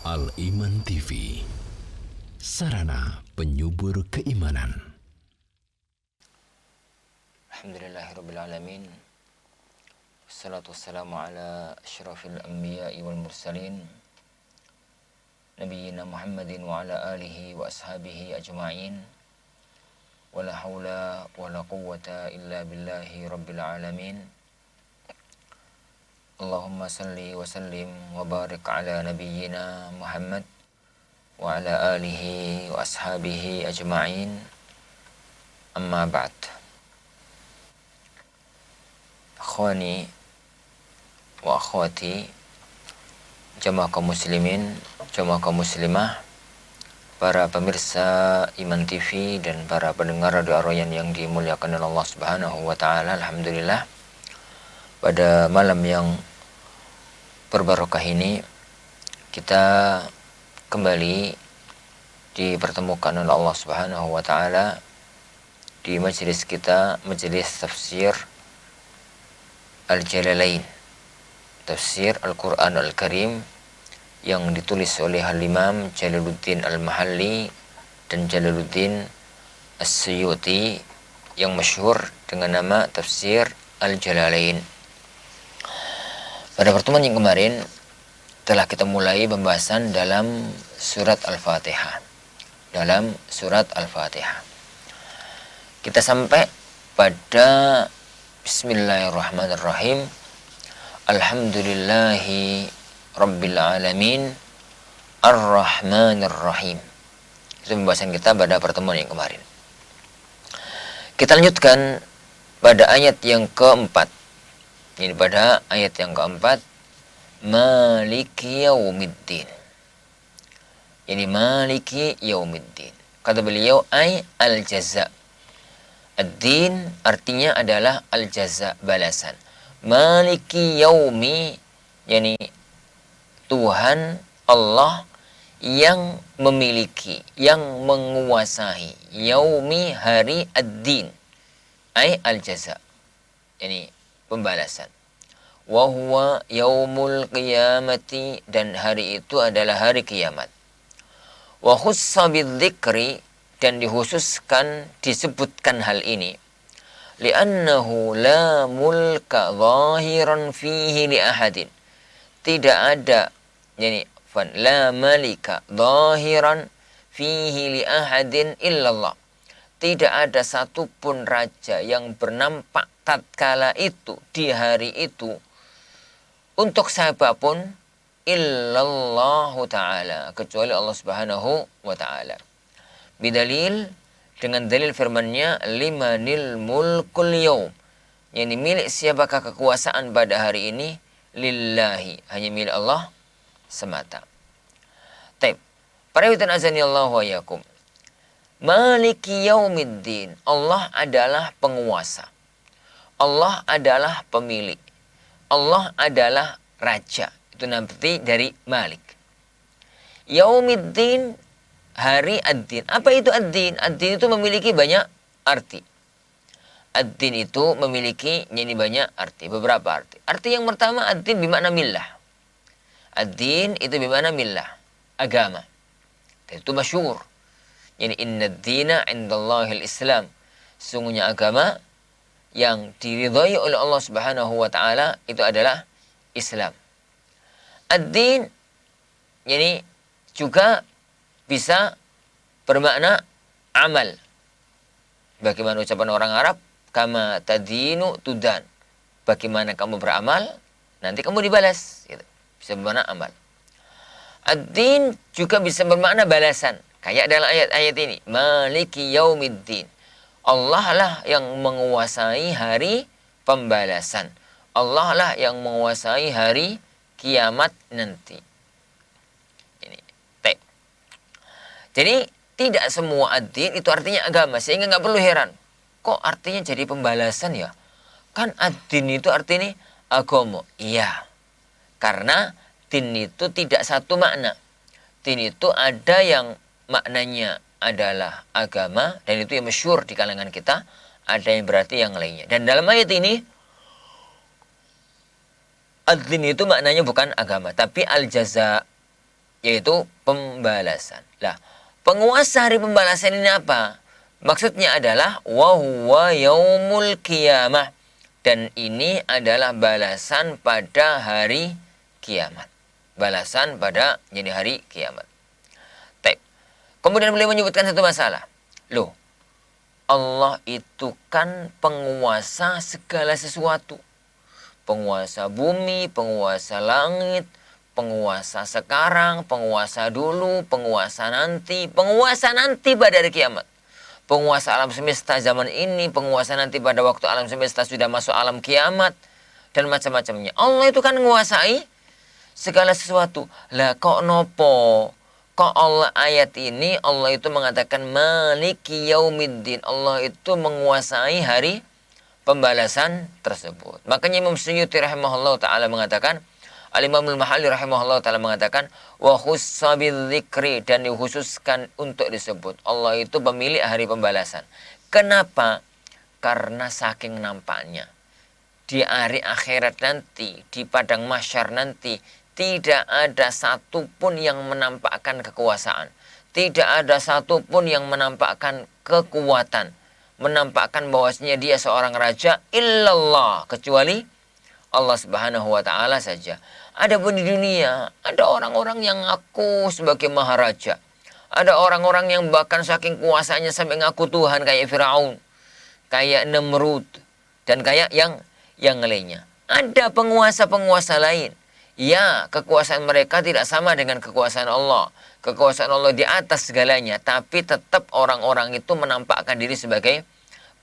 Al-Iman TV, sarana penyubur keimanan. Alhamdulillahirrabbilalamin. Wassalatu wassalamu ala asyrafil anbiya'i wal mursalin, Nabiyyina Muhammadin wa ala alihi wa ashabihi ajma'in. Wala hawla wala quwwata illa billahi rabbil alamin. Allahumma salli wa sallim wa barik ala nabiyyina Muhammad wa ala alihi wa ashabihi ajma'in. Amma ba'd. Akhwani wa akhwati, jamaah kaum muslimin, jamaah kaum muslimah, para pemirsa Iman TV dan para pendengar Radio Ar-Rayyan yang dimuliakan oleh Allah Subhanahu wa taala. Alhamdulillah, pada malam yang berbarokah ini kita kembali dipertemukan oleh Allah Subhanahu wa taala di majelis kita, majelis tafsir Al-Jalalain, tafsir Al-Quran Al-Karim yang ditulis oleh Al-Imam Jalaluddin Al-Mahalli dan Jalaluddin As-Suyuti yang masyhur dengan nama tafsir Al-Jalalain. Pada pertemuan yang kemarin telah kita mulai pembahasan dalam surat Al-Fatihah. Kita sampai pada Bismillahirrahmanirrahim. Alhamdulillahi Rabbil Alamin Ar-Rahmanir-Rahim. Itu pembahasan kita pada pertemuan yang kemarin. Kita lanjutkan pada ayat yang keempat. Ini pada ayat yang keempat, Maliki Yaumiddin. Ini Maliki Yaumiddin. Kata beliau, ay al-jaza. Ad-din artinya adalah al-jaza, balasan. Maliki Yaumi, yani Tuhan Allah yang memiliki, yang menguasai. Yaumi, hari, ad-din, ay al-jaza, yani pembalasan. Wa huwa yaumul qiyamati, dan hari itu adalah hari kiamat. Wa khussa bidzikri, dan dikhususkan, disebutkan hal ini, li'annahu la mulka zahiran fihi li ahadin. Tidak ada, yani la malika zahiran fihi li ahadin illallah. Tidak ada satupun raja yang bernampak tatkala itu, di hari itu, untuk siapapun, illallahu ta'ala, kecuali Allah Subhanahu wa ta'ala. Bidalil, dengan dalil firman-Nya, limanil mulkul yaum, yang milik siapakah kekuasaan pada hari ini, lillahi, hanya milik Allah semata. Taib, para witan azani Allah wa yakum. Maliki Yaumiddin, Allah adalah penguasa, Allah adalah pemilik, Allah adalah raja. Itu nanti dari Malik. Yaumiddin, hari ad-din. Apa itu ad-din? Ad-din itu memiliki banyak arti. Ad-din itu memiliki banyak arti, beberapa arti. Arti yang pertama, ad-din bermakna millah. Ad-din itu bermakna millah, agama. Dan itu masyhur. Yani inna ad-dina 'indallahil Islam. Sungguhnya agama yang diridhai oleh Allah Subhanahu wa taala itu adalah Islam. Ad-din yani juga bisa bermakna amal. Bagaimana ucapan orang Arab, kama tadinu tudan. Bagaimana kamu beramal, nanti kamu dibalas. Gitu. Bisa bermakna amal. Ad-din juga bisa bermakna balasan. Kayak dalam ayat-ayat ini, Maliki Yaumiddin. Allah lah yang menguasai hari pembalasan. Allah lah yang menguasai hari kiamat nanti. Ini. Jadi tidak semua ad-din itu artinya agama, sehingga nggak perlu heran. Kok artinya jadi pembalasan ya? Kan ad-din itu artinya agama. Iya. Karena din itu tidak satu makna. Din itu ada yang maknanya adalah agama, dan itu yang masyhur di kalangan kita. Ada yang berarti yang lainnya. Dan dalam ayat ini, ad-din itu maknanya bukan agama, tapi al-jaza, yaitu pembalasan. Lah, penguasa hari pembalasan ini apa? Maksudnya adalah wa huwa yaumul qiyamah, dan ini adalah balasan pada hari kiamat. Balasan pada jadi hari kiamat. Baik. Kemudian beliau menyebutkan satu masalah. Loh, Allah itu kan penguasa segala sesuatu. Penguasa bumi, penguasa langit, penguasa sekarang, penguasa dulu, penguasa nanti pada hari kiamat. Penguasa alam semesta zaman ini, penguasa nanti pada waktu alam semesta sudah masuk alam kiamat, dan macam-macamnya. Allah itu kan menguasai segala sesuatu. Lah kok nopo? Kok Allah ayat ini Allah itu mengatakan Maliki Yaumiddin. Allah itu menguasai hari pembalasan tersebut. Makanya Imam Suyuti rahimahullah ta'ala mengatakan, Al-Imamul Mahalli rahimahullah ta'ala mengatakan, wa khussa bidzikri, dan dikhususkan untuk disebut. Allah itu pemilik hari pembalasan. Kenapa? Karena saking nampaknya. Di hari akhirat nanti, di padang mahsyar nanti, tidak ada satupun yang menampakkan kekuasaan. Tidak ada satupun yang menampakkan kekuatan. Menampakkan bahwasanya dia seorang raja illallah, kecuali Allah Subhanahu wa taala saja. Adapun di dunia ada orang-orang yang ngaku sebagai maharaja. Ada orang-orang yang bahkan saking kuasanya sampai ngaku Tuhan, kayak Firaun, kayak Namrud, dan kayak yang lainnya. Ada penguasa-penguasa lain. Ya, kekuasaan mereka tidak sama dengan kekuasaan Allah. Kekuasaan Allah di atas segalanya, tapi tetap orang-orang itu menampakkan diri sebagai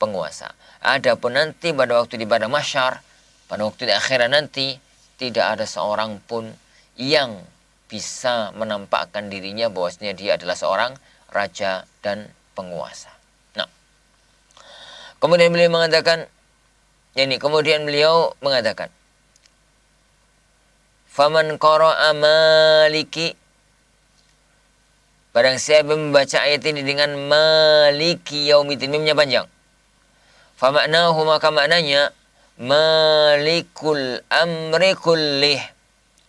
penguasa. Adapun nanti pada waktu di padang mahsyar, pada waktu di akhirat nanti, tidak ada seorang pun yang bisa menampakkan dirinya bahwasanya dia adalah seorang raja dan penguasa. Nah, kemudian beliau mengatakan, Faman qara'a Maliki, barang siapa membaca ayat ini dengan Maliki Yaumiddin, mimnya panjang. Famaknahu, maka maknanya Malikul amri kullih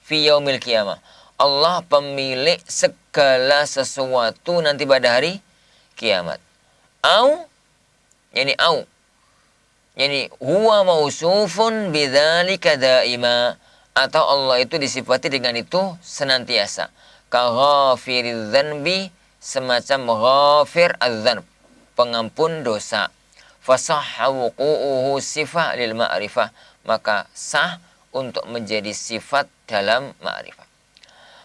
fi yaumil qiyamah. Allah pemilik segala sesuatu nanti pada hari kiamat. Au huwa mausufun bidzalika daima, atau Allah itu disifati dengan itu senantiasa. Ka ghafiriz dzanbi, semacam ghafir adzanb, pengampun dosa. Fasahha wuqu'uhu sifah lil ma'rifah, maka sah untuk menjadi sifat dalam ma'rifah.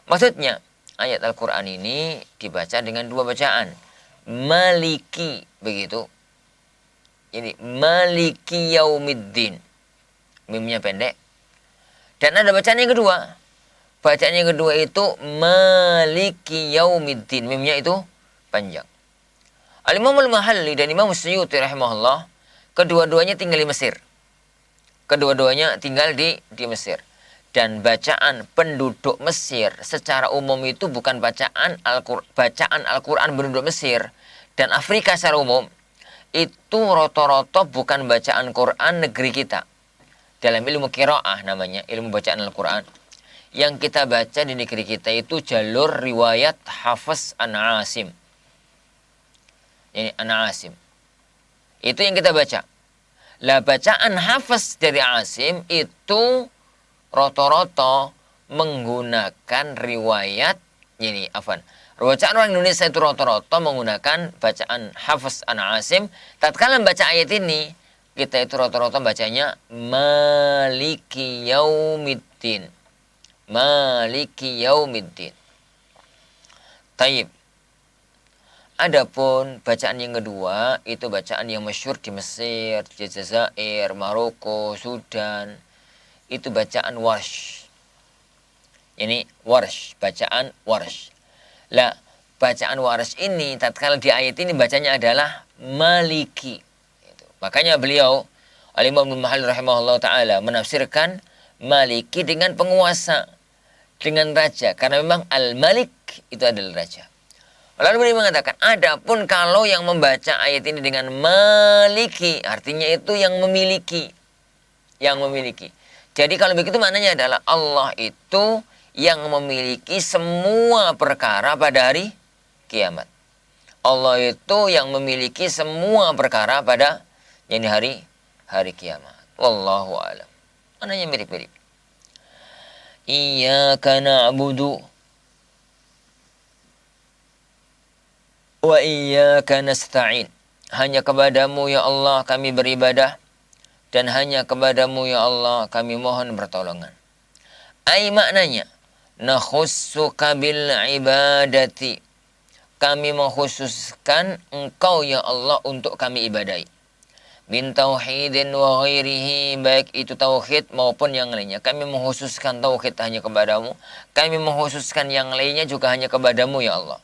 Maksudnya, ayat Al-Quran ini dibaca dengan dua bacaan. Maliki, begitu. Ini Maliki Yaumiddin, mimnya pendek. Dan ada bacaan yang kedua. Bacaan yang kedua itu Maliki Yaumiddin, mimnya itu panjang. Al-Imamul Mahalli dan Imam Suyuti rahimahullah, kedua-duanya tinggal di Mesir. Kedua-duanya tinggal di Mesir. Dan bacaan penduduk Mesir secara umum itu bukan bacaan Al-Quran penduduk Mesir dan Afrika secara umum. Itu roto-roto bukan bacaan Quran negeri kita. Dalam ilmu qiraah namanya, ilmu bacaan Al-Quran. Yang kita baca di negeri kita itu jalur riwayat Hafiz an Asim. Ini An-Asim. Itu yang kita baca. Lah bacaan Hafiz dari Asim itu roto-roto menggunakan riwayat bacaan orang Indonesia itu roto-roto menggunakan bacaan Hafiz An-Asim. Tatkala membaca ayat ini, kita itu roto-roto bacanya Maliki Yaumiddin. Maliki Yaumiddin. Taib. Adapun bacaan yang kedua itu bacaan yang masyhur di Mesir, di Jazair, Maroko, Sudan. Itu bacaan Warsh. Ini Warsh, bacaan Warsh. Lah, bacaan Warsh ini tatkala di ayat ini bacanya adalah Maliki. Makanya beliau Al-Imam Al-Mahalli rahimahullah ta'ala menafsirkan Maliki dengan penguasa, dengan raja. Karena memang Al-Malik itu adalah raja. Lalu beliau mengatakan, adapun kalau yang membaca ayat ini dengan Maliki, artinya itu yang memiliki. Yang memiliki. Jadi kalau begitu maknanya adalah Allah itu yang memiliki semua perkara pada hari kiamat. Allah itu yang memiliki semua perkara pada hari kiamat. Wallahu a'lam. Mananya mirip-mirip. Iyyaka na'budu wa iyyaka nasta'in. Hanya kepadamu ya Allah kami beribadah, dan hanya kepadamu ya Allah kami mohon pertolongan. Ai maknanya, nakhussuka bil ibadati. Kami mengkhususkan engkau ya Allah untuk kami ibadahi. Min tauhidin wa ghairihi, baik itu tauhid maupun yang lainnya. Kami mengkhususkan tauhid hanya kepadamu. Kami mengkhususkan yang lainnya juga hanya kepadamu ya Allah.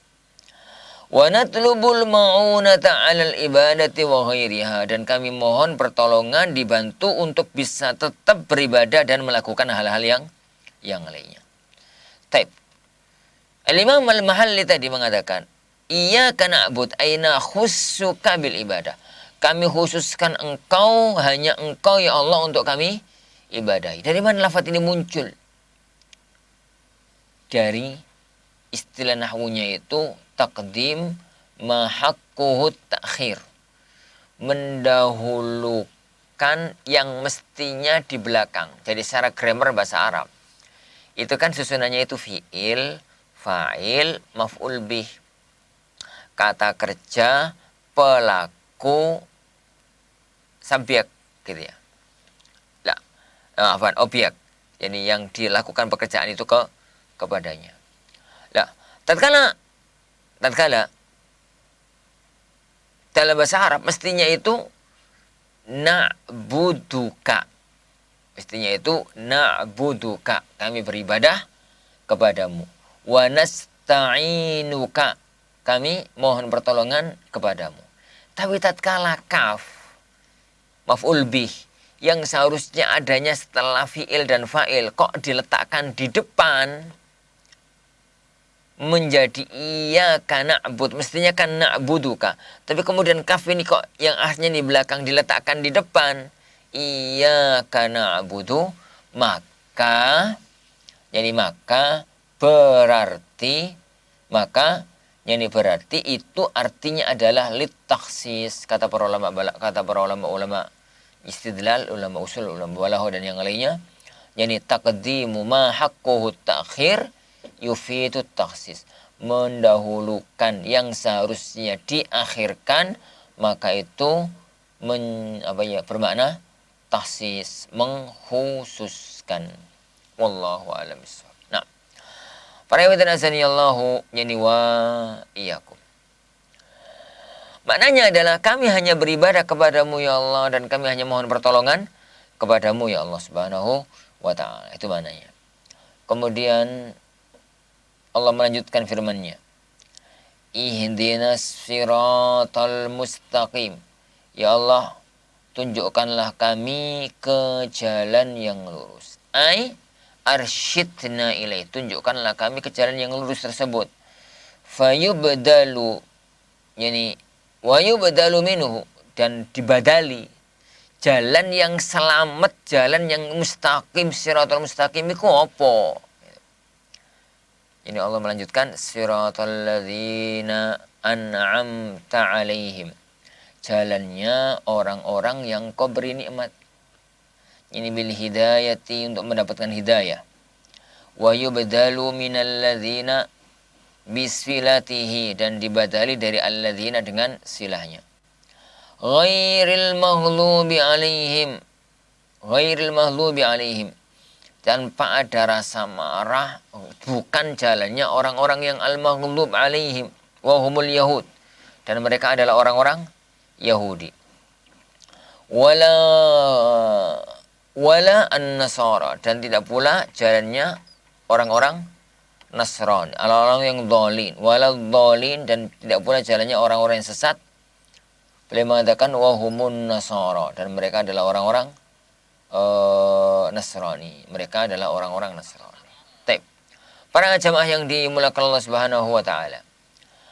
Wa natlubul ma'unata 'alal ibadati wa ghairiha, dan kami mohon pertolongan dibantu untuk bisa tetap beribadah dan melakukan hal-hal yang lainnya. Taib. Al-Imam Al-Mahalli tadi mengatakan, iyyaka na'bud aina khussuka bil ibadah. Kami khususkan engkau, hanya engkau ya Allah untuk kami ibadahi. Dari mana lafaz ini muncul? Dari istilah nahwunya itu taqdim ma haqquhu ta'khir. Mendahulukan yang mestinya di belakang. Jadi secara grammar bahasa Arab, itu kan susunannya itu fi'il, fa'il, maf'ul bih. Kata kerja, pelaku, subjek gitu ya. Objek. Jadi yang dilakukan pekerjaan itu kepadanya. Lah, tatkala dalam bahasa Arab mestinya itu na'buduka. Mestinya itu na'buduka, kami beribadah kepadamu. Wa nasta'inuka, kami mohon pertolongan kepadamu. Tapi tatkala kaf maf'ul bih yang seharusnya adanya setelah fi'il dan fa'il kok diletakkan di depan menjadi iyyaka na'bud, mestinya kan na'buduka, tapi kemudian kaf ini kok yang akhirnya di belakang diletakkan di depan iyyaka na'budu, maka berarti itu artinya adalah litakhsis, kata para ulama istidlal, ulama usul, ulama balaghah dan yang lainnya. Yani taqdimu ma haqquhu ta'khir yufidu takhsis. Mendahulukan yang seharusnya diakhirkan, maka itu bermakna takhsis, mengkhususkan. Wallahu a'lam bishawab. Nah, para hadirin azanillahu yani wa iyyakum. Maknanya adalah kami hanya beribadah kepadamu ya Allah, dan kami hanya mohon pertolongan kepadamu ya Allah subhanahu wa ta'ala. Itu maknanya. Kemudian Allah melanjutkan firman-Nya. Ihdinas siratal mustaqim. Ya Allah, tunjukkanlah kami ke jalan yang lurus. Arsyidna ilaih. Tunjukkanlah kami ke jalan yang lurus tersebut. Fayubdalu, yani wa yubdalu minhu, dan dibadali jalan yang selamat, jalan yang mustaqim, siratal mustaqim itu apa? Ini Allah melanjutkan siratal ladzina an'amta alaihim, jalannya orang-orang yang kau beri nikmat. Ini bil hidayati, untuk mendapatkan hidayah. Wa yubdalu minal ladzina bisilatihi, dan dibadali dari alladzina dengan silahnya. Ghairil maghlubi alaihim, tanpa ada rasa marah, bukan jalannya orang-orang yang al-maghlub alaihim wa humul yahud, dan mereka adalah orang-orang Yahudi. Wala an-nasara, dan tidak pula jalannya orang-orang Nasrani, orang-orang yang dhalin, walal dhalin, dan tidak pula jalannya orang-orang yang sesat. Beliau mengatakan wahumun nasara, dan mereka adalah orang-orang Nasrani. Mereka adalah orang-orang Nasrani. Baik. Para jamaah yang dimuliakan Allah Subhanahu wa taala.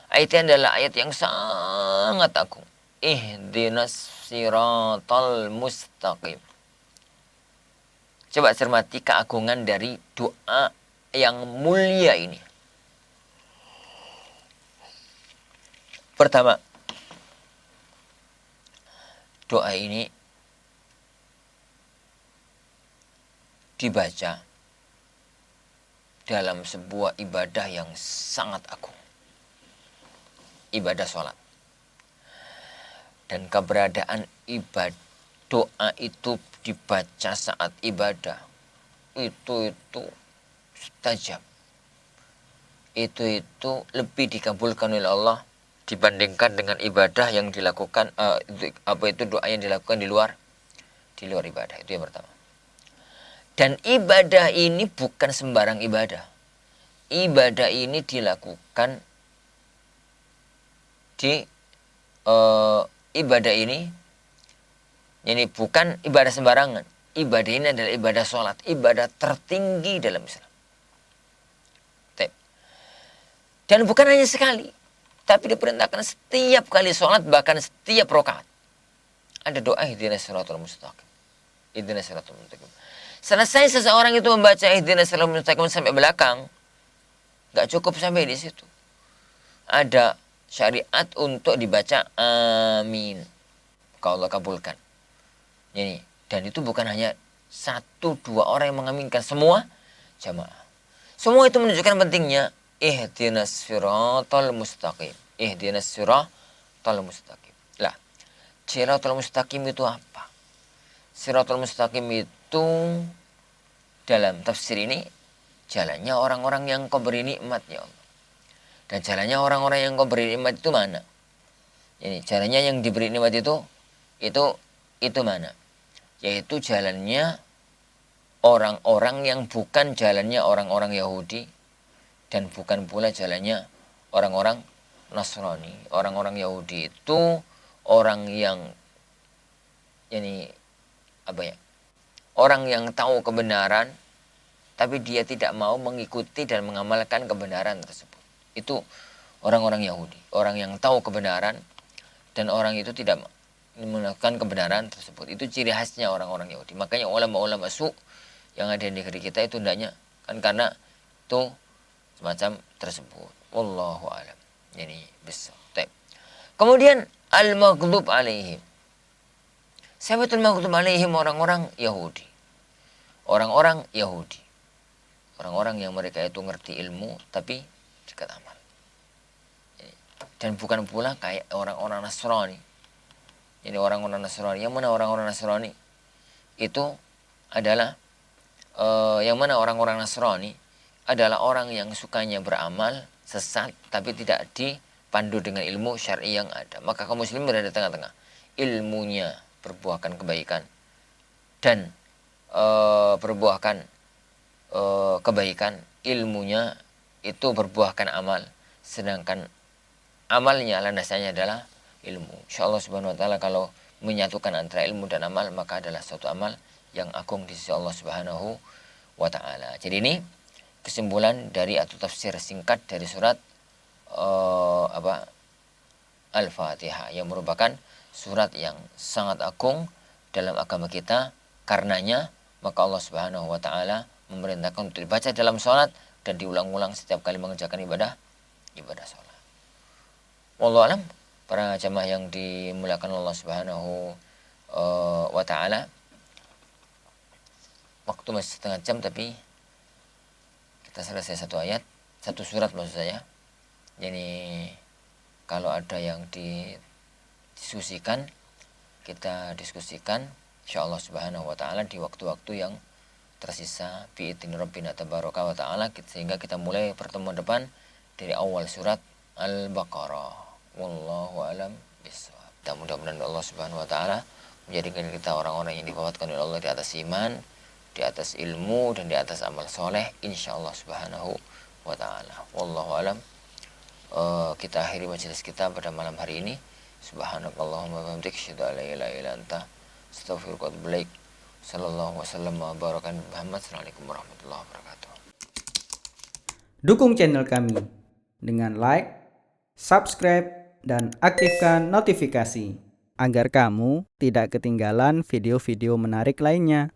Ayat ini adalah ayat yang sangat agung. Ihdinas siratal mustaqim. Coba cermati keagungan dari doa yang mulia ini. Pertama, doa ini dibaca dalam sebuah ibadah yang sangat agung. Ibadah sholat. Dan keberadaan doa itu dibaca saat ibadah. Itu mustajab. Itu lebih dikabulkan oleh Allah dibandingkan dengan ibadah yang dilakukan doa yang dilakukan di luar ibadah. Itu yang pertama. Dan ibadah ini bukan sembarang ibadah. Ibadah ini dilakukan ibadah ini bukan ibadah sembarangan. Ibadah ini adalah ibadah sholat, ibadah tertinggi dalam Islam. Dan bukan hanya sekali, tapi diperintahkan setiap kali sholat, bahkan setiap rakaat. Ada doa ihdinas siratal mustaqim. Ihdinas siratal mustaqim. Selesai seseorang itu membaca ihdinas siratal mustaqim sampai belakang, gak cukup sampai di situ. Ada syariat untuk dibaca amin. Kalau Allah kabulkan. Dan itu bukan hanya 1-2 orang yang mengaminkan, semua jamaah. Semua itu menunjukkan pentingnya ihdinas siratal mustaqim. Ihdinas siratal mustaqim. Lah, siratal mustaqim itu apa? Siratal mustaqim itu dalam tafsir ini jalannya orang-orang yang Kau beri nikmat ya Allah. Dan jalannya orang-orang yang Kau beri nikmat itu mana? Jalannya yang diberi nikmat itu mana? Yaitu jalannya orang-orang yang bukan jalannya orang-orang Yahudi dan bukan pula jalannya orang-orang Nasrani. Orang-orang Yahudi itu orang yang orang yang tahu kebenaran tapi dia tidak mau mengikuti dan mengamalkan kebenaran tersebut. Itu orang-orang Yahudi, orang yang tahu kebenaran dan orang itu tidak melakukan kebenaran tersebut. Itu ciri khasnya orang-orang Yahudi. Makanya ulama-ulama yang ada di negeri kita itu hendaknya karena itu semacam tersebut. Wallahu a'lam. Besar. Kemudian al-maghdub alaihim. Siapa itu al-maghdub alaihim? Orang-orang Yahudi. Orang-orang Yahudi. Orang-orang yang mereka itu ngerti ilmu tapi dekat amal. Dan bukan pula kayak orang-orang Nasrani. Orang-orang Nasrani. Yang mana orang-orang Nasrani? Itu adalah yang mana orang-orang Nasrani adalah orang yang sukanya beramal sesat tapi tidak dipandu dengan ilmu syar'i yang ada. Maka kaum muslimin berada di tengah-tengah. Ilmunya berbuahkan kebaikan dan berbuahkan kebaikan. Ilmunya itu berbuahkan amal, sedangkan amalnya landasannya adalah ilmu. Insyaallah subhanahu wa ta'ala kalau menyatukan antara ilmu dan amal maka adalah suatu amal yang agung di sisi Allah subhanahu wa ta'ala. Jadi ini kesimpulan dari atau tafsir singkat dari surat Al-Fatihah yang merupakan surat yang sangat agung dalam agama kita. Karenanya maka Allah subhanahu wa ta'ala memerintahkan untuk dibaca dalam sholat dan diulang-ulang setiap kali mengerjakan ibadah sholat. Wallahu alam. Para jamaah yang dimuliakan Allah subhanahu wa ta'ala, waktu masih setengah jam tapi kita selesai satu surat maksud saya. Jadi kalau ada yang didiskusikan kita diskusikan insyaallah subhanahu wa ta'ala di waktu-waktu yang tersisa bi'idzni rabbina tabaraka wa ta'ala, sehingga kita mulai pertemuan depan dari awal surat Al-Baqarah. Wallahu alam bishawab. Dan mudah-mudahan Allah subhanahu wa ta'ala menjadikan kita orang-orang yang dibawakan oleh Allah di atas iman, di atas ilmu, dan di atas amal soleh insyaallah subhanahu wa ta'ala. Wallahu alam. Kita akhiri majelis kita pada malam hari ini. Subhanakallahumma wa bihamdika asyhadu an la ilaha illa anta astaghfiruka wa atubu ilaik. Sallallahu wasallam wa baraka Muhammad. Assalamualaikum warahmatullahi wabarakatuh. Dukung channel kami dengan like, subscribe, dan aktifkan notifikasi agar kamu tidak ketinggalan video-video menarik lainnya.